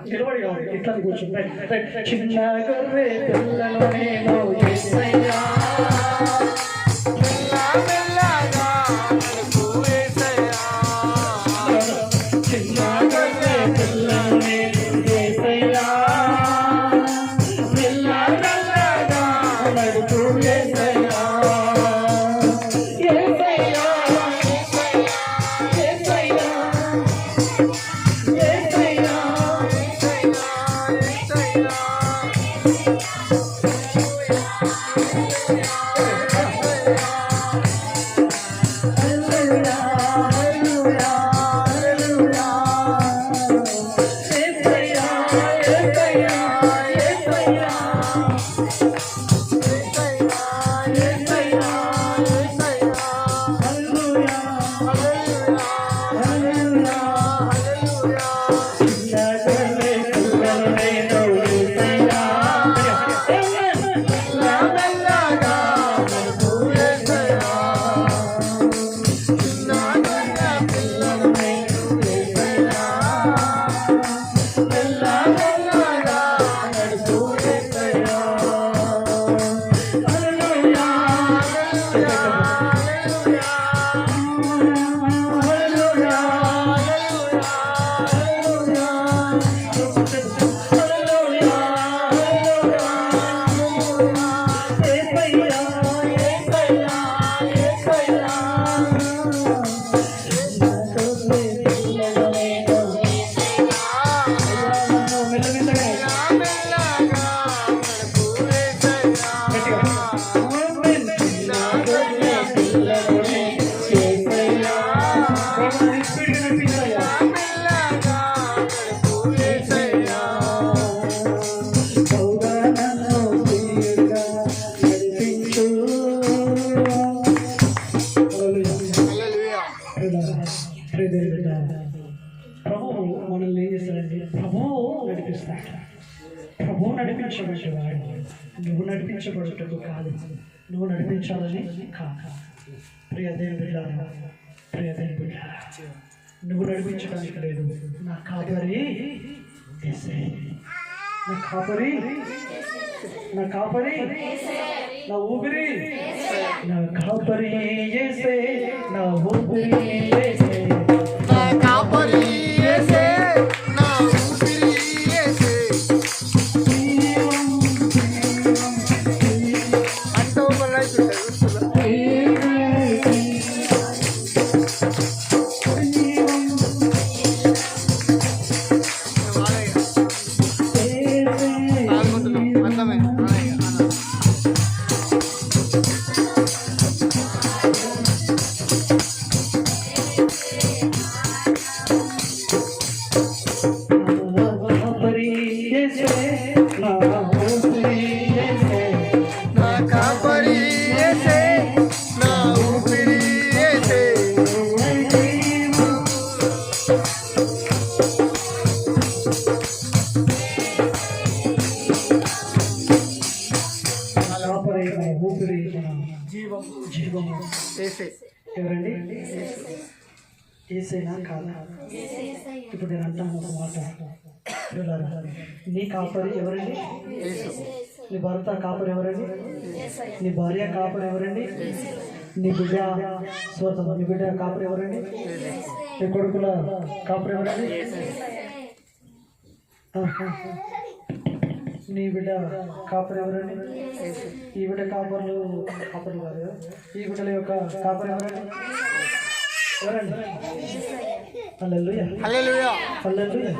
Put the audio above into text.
నిలబడి ఇట్లా కూర్చుంటాయి చిన్న గొర్రె పిల్లలు నేను యేసయ్యా చిన్న గొర్రె పిల్లలు నేను యేసయ్యా మెల్లగా నడుపు యేసయ్యా యేసయ్యా యేసయ్యా ప్రభువు మనల్ని ఏం చేస్తాడంటే ప్రభువు నడిపిస్తాడు. ప్రభువు నడిపించబడ్డవాడు. నువ్వు నడిపించబడటకు కాదు, నువ్వు నడిపించాలని కాదు. ప్రియ దేవుని బిడ్డలారా, ప్రియ దేవుని బిడ్డలారా, నువ్వు నడిపించడానికి లేదు. నా కాపరి యేసే, నా కాపరి, నా కాపరి, నా ఊపిరి, నా కాపరి యేసే, నా ఊపిరి యేసే, నా కాపరి యేసే, నా ఊపిరి యేసే. అంటూ ఎవరండి? ఏసైనా కాదా? ఇప్పుడు నేను అంటాను ఒక మాట. నీ కాపరి ఎవరండి? నీ భర్త కాపరి ఎవరండి? నీ భార్య కాపరి ఎవరండి? నీ బిడ్డ స్వతం నీ బిడ్డ కాపరి ఎవరండి? నీ కొడుకుల కాపరి ఎవరండి? నీ బిడ్డ కాపరి ఎవరండి? ఈ బిడ్డ కాపర్లు కాపర్లు కాదు కదా, ఈ బిడ్డల యొక్క కాపరి ఎవరండి? ఎవరండి? హల్లెలూయా, హల్లెలూయా, హల్లెలూయా.